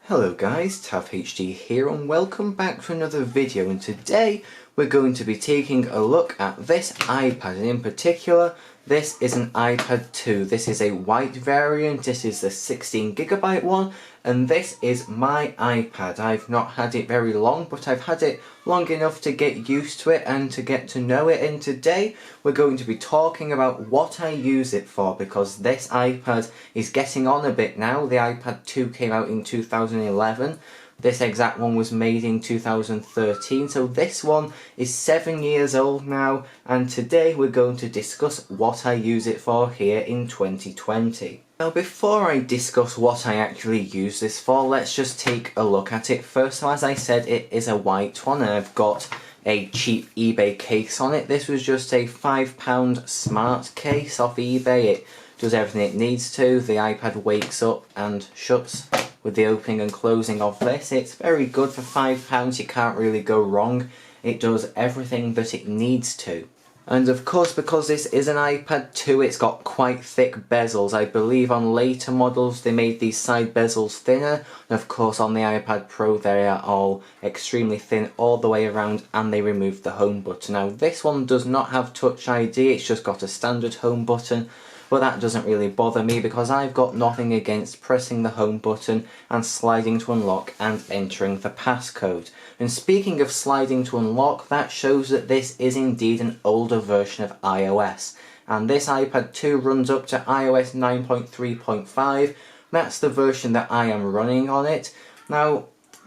Hello guys, TavHD here and welcome back to another video, and today we're going to be taking a look at this iPad, and in particular this is an iPad 2. This is a white variant, this is the 16GB one, and this is my iPad. I've not had it very long, but I've had it long enough to get used to it and to get to know it, and today we're going to be talking about what I use it for, because this iPad is getting on a bit now. The iPad 2 came out in 2011. This exact one was made in 2013, so this one is 7 years old now, and today we're going to discuss what I use it for here in 2020. Now before I discuss what I actually use this for, let's just take a look at it. First, as I said, it is a white one and I've got a cheap eBay case on it. This was just a £5 smart case off eBay. It does everything it needs to. The iPad wakes up and shuts with the opening and closing of this. It's very good for £5, you can't really go wrong. It does everything that it needs to. And of course, because this is an iPad 2, it's got quite thick bezels. I believe on later models they made these side bezels thinner, and of course on the iPad Pro they are all extremely thin all the way around, and they removed the home button. Now this one does not have Touch ID, it's just got a standard home button. But that doesn't really bother me because I've got nothing against pressing the home button and sliding to unlock and entering the passcode. And speaking of sliding to unlock, that shows that this is indeed an older version of iOS. And this iPad 2 runs up to iOS 9.3.5. That's the version that I am running on it. Now,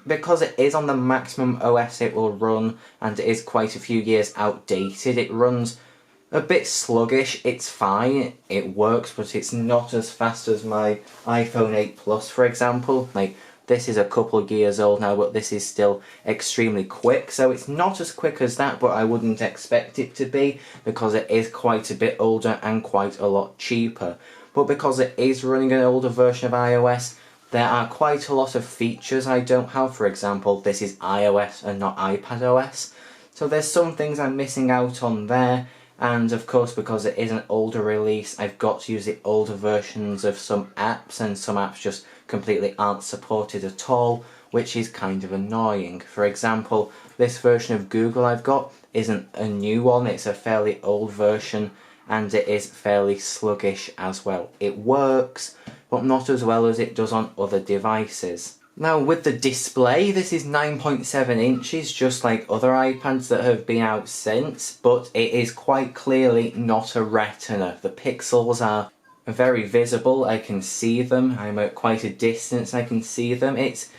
because it is on the maximum OS it will run, and it is quite a few years outdated, it runs a bit sluggish. It's fine, it works, but it's not as fast as my iPhone 8 Plus, for example. Like, this is a couple of years old now, but this is still extremely quick, so it's not as quick as that, but I wouldn't expect it to be, because it is quite a bit older and quite a lot cheaper. But because it is running an older version of iOS, there are quite a lot of features I don't have. For example, this is iOS and not iPadOS, so there's some things I'm missing out on there. And of course, because it is an older release, I've got to use the older versions of some apps, and some apps just completely aren't supported at all, which is kind of annoying. For example, this version of Google I've got isn't a new one, it's a fairly old version, and it is fairly sluggish as well. It works, but not as well as it does on other devices. Now with the display, this is 9.7 inches, just like other iPads that have been out since, but it is quite clearly not a Retina. The pixels are very visible, I can see them, I'm at quite a distance, I can see them. It's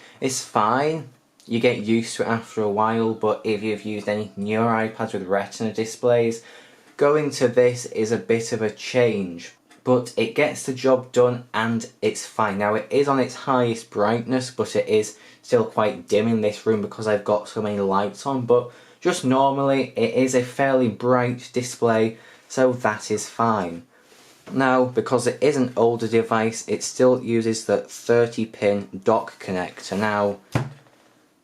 fine, you get used to it after a while, but if you've used any newer iPads with Retina displays, going to this is a bit of a change. But it gets the job done and it's fine. Now it is on its highest brightness, but it is still quite dim in this room because I've got so many lights on, but just normally it is a fairly bright display, so that is fine. Now, because it is an older device, it still uses the 30-pin dock connector. Now,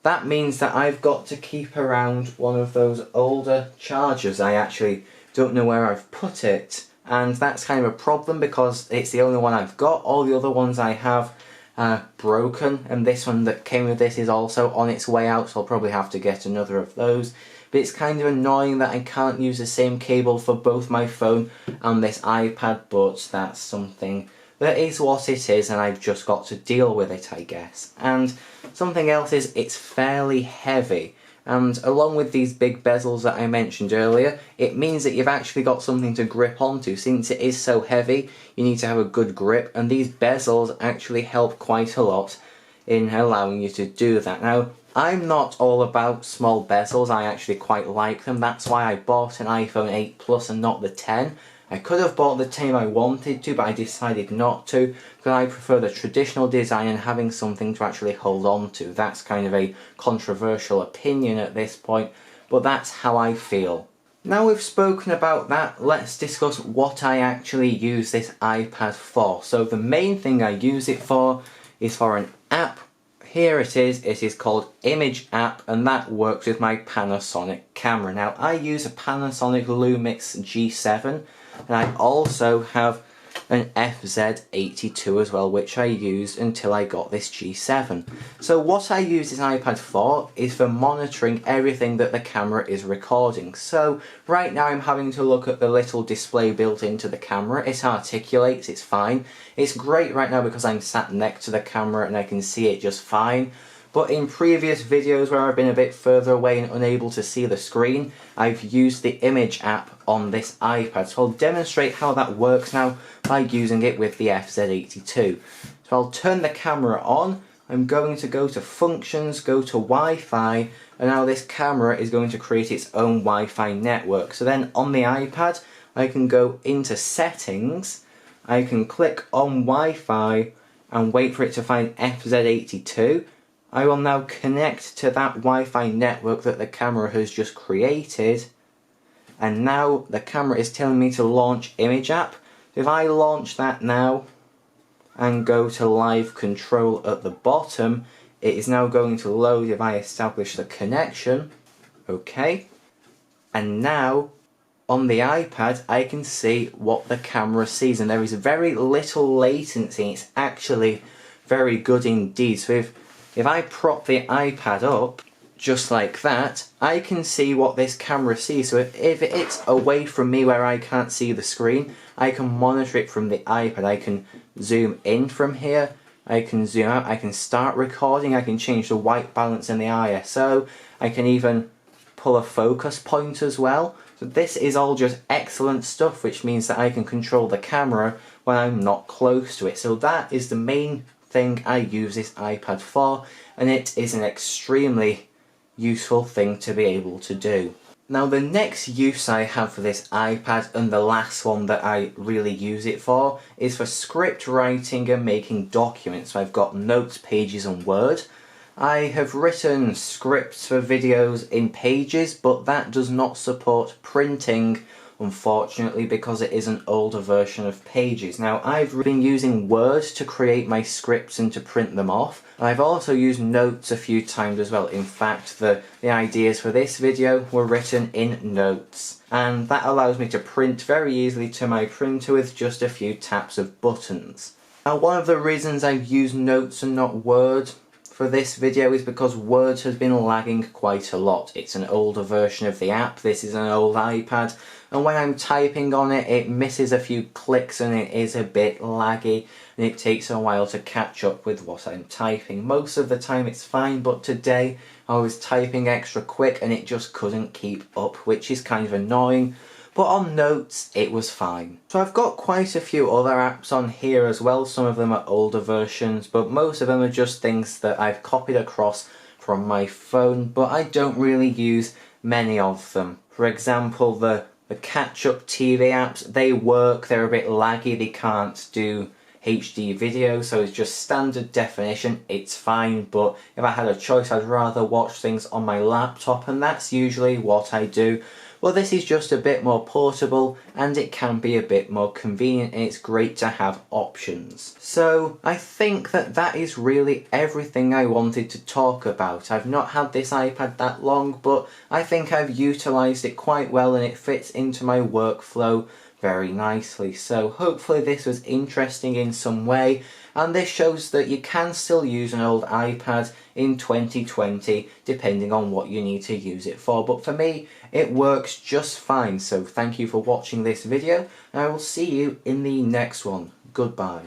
that means that I've got to keep around one of those older chargers. I actually don't know where I've put it. And that's kind of a problem because it's the only one I've got. All the other ones I have are broken, and this one that came with this is also on its way out, so I'll probably have to get another of those. But it's kind of annoying that I can't use the same cable for both my phone and this iPad, but that's something that is what it is, and I've just got to deal with it, I guess. And something else is it's fairly heavy. And along with these big bezels that I mentioned earlier, it means that you've actually got something to grip onto. Since it is so heavy, you need to have a good grip, and these bezels actually help quite a lot in allowing you to do that. Now, I'm not all about small bezels, I actually quite like them. That's why I bought an iPhone 8 Plus and not the 10. I could have bought the 10 if I wanted to, but I decided not to, because I prefer the traditional design and having something to actually hold on to. That's kind of a controversial opinion at this point, but that's how I feel. Now we've spoken about that, let's discuss what I actually use this iPad for. So the main thing I use it for is for an app. Here it is called Image App, and that works with my Panasonic camera. Now I use a Panasonic Lumix G7, and I also have an FZ82 as well, which I used until I got this G7. So what I use this iPad for is for monitoring everything that the camera is recording. So right now I'm having to look at the little display built into the camera. It articulates, it's fine. It's great right now because I'm sat next to the camera and I can see it just fine. But in previous videos where I've been a bit further away and unable to see the screen, I've used the image app on this iPad. So I'll demonstrate how that works now by using it with the FZ82. So I'll turn the camera on, I'm going to go to Functions, go to Wi-Fi, and now this camera is going to create its own Wi-Fi network. So then on the iPad, I can go into Settings, I can click on Wi-Fi and wait for it to find FZ82. I will now connect to that Wi-Fi network that the camera has just created, and now the camera is telling me to launch image app. If I launch that now and go to live control at the bottom, it is now going to load if I establish the connection. Okay, and now on the iPad I can see what the camera sees, and there is very little latency. It's actually very good indeed. So if I prop the iPad up, just like that, I can see what this camera sees. So if it's away from me where I can't see the screen, I can monitor it from the iPad. I can zoom in from here, I can zoom out, I can start recording, I can change the white balance and the ISO, I can even pull a focus point as well. So this is all just excellent stuff, which means that I can control the camera when I'm not close to it. So that is the main thing I use this iPad for, and it is an extremely useful thing to be able to do. Now the next use I have for this iPad, and the last one that I really use it for, is for script writing and making documents. So I've got Notes, Pages and Word. I have written scripts for videos in Pages, but that does not support printing, unfortunately, because it is an older version of Pages. Now I've been using Word to create my scripts and to print them off. I've also used Notes a few times as well. In fact, the ideas for this video were written in Notes, and that allows me to print very easily to my printer with just a few taps of buttons. Now one of the reasons I've used Notes and not Word for this video is because Word has been lagging quite a lot. It's an older version of the app, this is an old iPad, and when I'm typing on it, it misses a few clicks and it is a bit laggy, and it takes a while to catch up with what I'm typing. Most of the time it's fine, but today I was typing extra quick and it just couldn't keep up, which is kind of annoying. But on Notes, it was fine. So I've got quite a few other apps on here as well. Some of them are older versions, but most of them are just things that I've copied across from my phone, but I don't really use many of them. For example, the catch-up TV apps, they work, they're a bit laggy, they can't do HD video, so it's just standard definition, it's fine, but if I had a choice I'd rather watch things on my laptop, and that's usually what I do. Well, this is just a bit more portable and it can be a bit more convenient, and it's great to have options. So I think that is really everything I wanted to talk about. I've not had this iPad that long, but I think I've utilised it quite well and it fits into my workflow very nicely. So hopefully this was interesting in some way, and this shows that you can still use an old iPad in 2020 depending on what you need to use it for. But for me, it works just fine. So thank you for watching this video, and I will see you in the next one. Goodbye.